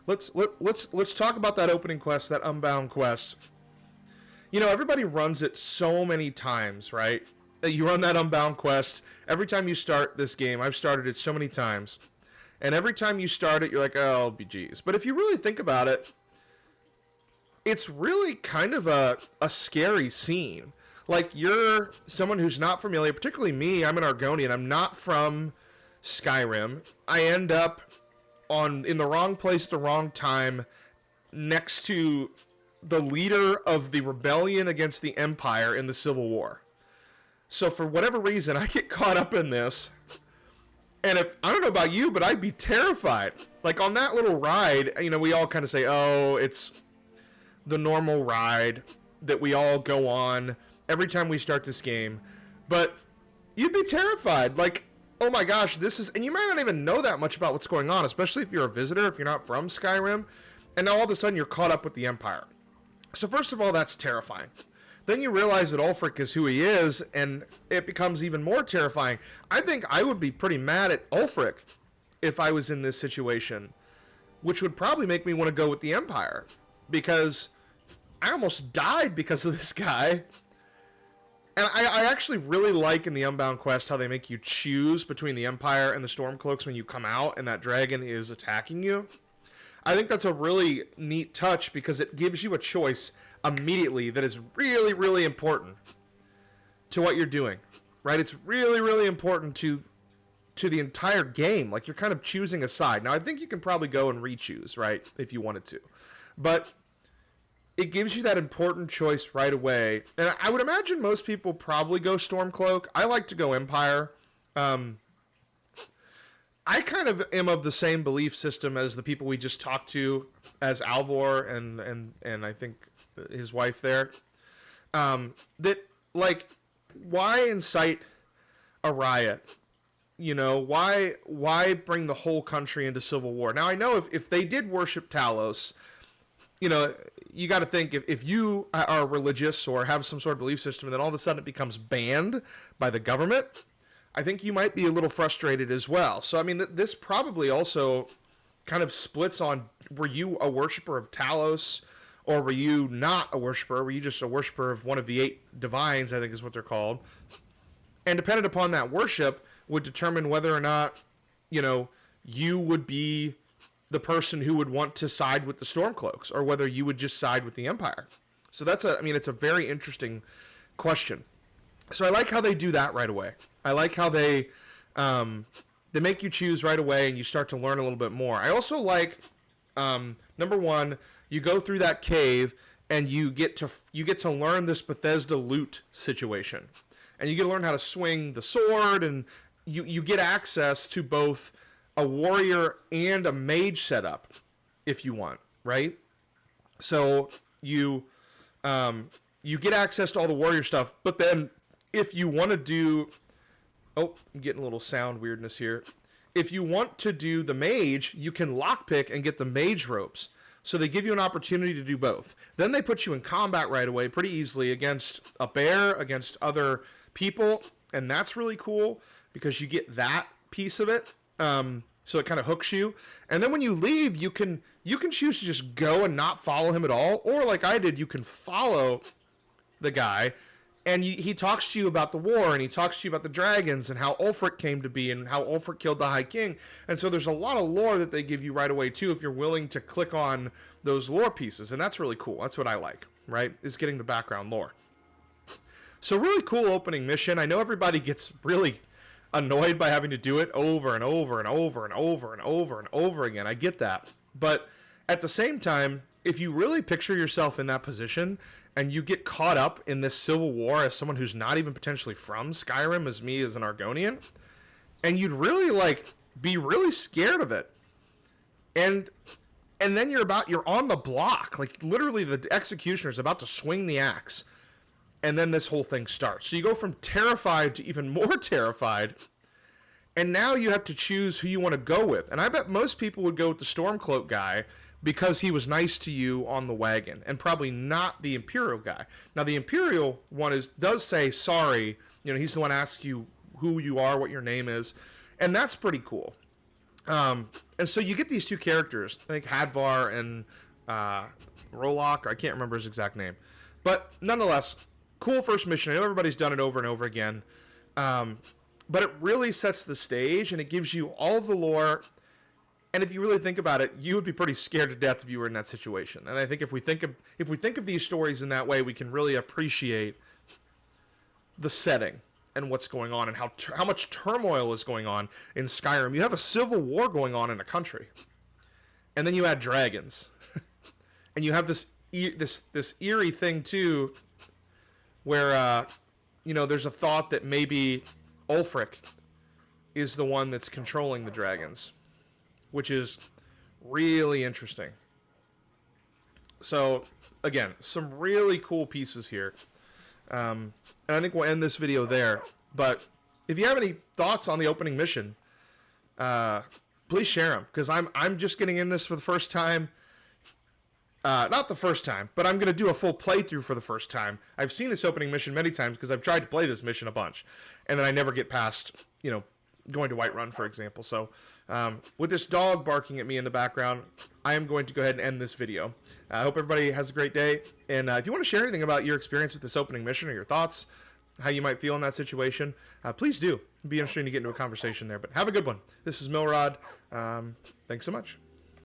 Let's talk about that opening quest, that Unbound quest. You know, everybody runs it so many times, right? You run that Unbound quest every time you start this game. I've started it so many times, and every time you start it, you're like, oh, BGs. But if you really think about it, it's really kind of a scary scene. Like, you're someone who's not familiar, particularly me. I'm an Argonian. I'm not from Skyrim. I end up in the wrong place at the wrong time next to the leader of the rebellion against the Empire in the Civil War. So for whatever reason, I get caught up in this. And if I don't know about you, but I'd be terrified. Like, on that little ride, you know, we all kind of say, oh, it's the normal ride that we all go on every time we start this game. But you'd be terrified. Like, oh my gosh, this is... And you might not even know that much about what's going on, especially if you're a visitor, if you're not from Skyrim. And now all of a sudden you're caught up with the Empire. So first of all, that's terrifying. Then you realize that Ulfric is who he is, and it becomes even more terrifying. I think I would be pretty mad at Ulfric if I was in this situation, which would probably make me want to go with the Empire, because I almost died because of this guy. And I actually really like in the Unbound quest how they make you choose between the Empire and the Stormcloaks when you come out and that dragon is attacking you. I think that's a really neat touch because it gives you a choice immediately that is really, really important to what you're doing, right? It's really, really important to the entire game. Like, you're kind of choosing a side. Now, I think you can probably go and re-choose, right, if you wanted to. But it gives you that important choice right away. And I would imagine most people probably go Stormcloak. I like to go Empire. I kind of am of the same belief system as the people we just talked to, as Alvor and I think his wife there. That, like, why incite a riot? You know, why bring the whole country into civil war? Now, I know if they did worship Talos, you know, you got to think if you are religious or have some sort of belief system and then all of a sudden it becomes banned by the government, I think you might be a little frustrated as well. So, I mean, this probably also kind of splits on, were you a worshiper of Talos or were you not a worshiper? Were you just a worshiper of one of the 8 divines, I think is what they're called? And dependent upon that worship would determine whether or not, you know, you would be the person who would want to side with the Stormcloaks or whether you would just side with the Empire. So it's a very interesting question. So I like how they do that right away. I like how they make you choose right away and you start to learn a little bit more. I also like, number one, you go through that cave and you get to learn this Bethesda loot situation. And you get to learn how to swing the sword, and you get access to both a warrior and a mage setup if you want, right? So you get access to all the warrior stuff, but then if you want to do... Oh, I'm getting a little sound weirdness here. If you want to do the mage, you can lockpick and get the mage ropes. So they give you an opportunity to do both. Then they put you in combat right away pretty easily against a bear, against other people, and that's really cool because you get that piece of it. So it kind of hooks you. And then when you leave, you can choose to just go and not follow him at all, or like I did, you can follow the guy. And he talks to you about the war, and he talks to you about the dragons, and how Ulfric came to be, and how Ulfric killed the High King. And so there's a lot of lore that they give you right away, too, if you're willing to click on those lore pieces. And that's really cool. That's what I like, right, is getting the background lore. So really cool opening mission. I know everybody gets really annoyed by having to do it over and over and over and over and over and over again. I get that. But at the same time, if you really picture yourself in that position and you get caught up in this civil war as someone who's not even potentially from Skyrim, as me as an Argonian, and you'd really be really scared of it. And then you're on the block. Like, literally the executioner's about to swing the axe. And then this whole thing starts. So you go from terrified to even more terrified. And now you have to choose who you want to go with. And I bet most people would go with the Stormcloak guy because he was nice to you on the wagon, and probably not the Imperial guy. Now, the Imperial one does say sorry. You know, he's the one who asks you who you are, what your name is, and that's pretty cool. And so you get these two characters, I think Hadvar and Rollock. I can't remember his exact name. But nonetheless, cool first mission. I know everybody's done it over and over again. But it really sets the stage, and it gives you all of the lore. And if you really think about it, you would be pretty scared to death if you were in that situation. And I think if we think of these stories in that way, we can really appreciate the setting and what's going on, and how much turmoil is going on in Skyrim. You have a civil war going on in a country, and then you add dragons, and you have this eerie thing too, where there's a thought that maybe Ulfric is the one that's controlling the dragons, which is really interesting. So, again, some really cool pieces here. And I think we'll end this video there. But if you have any thoughts on the opening mission, please share them. Because I'm just getting in this for the first time. Not the first time, but I'm going to do a full playthrough for the first time. I've seen this opening mission many times because I've tried to play this mission a bunch. And then I never get past, going to Whiterun, for example. So, with this dog barking at me in the background, I am going to go ahead and end this video. I hope everybody has a great day. And if you want to share anything about your experience with this opening mission or your thoughts, how you might feel in that situation, please do. It'd be interesting to get into a conversation there. But have a good one. This is Millrod. Thanks so much.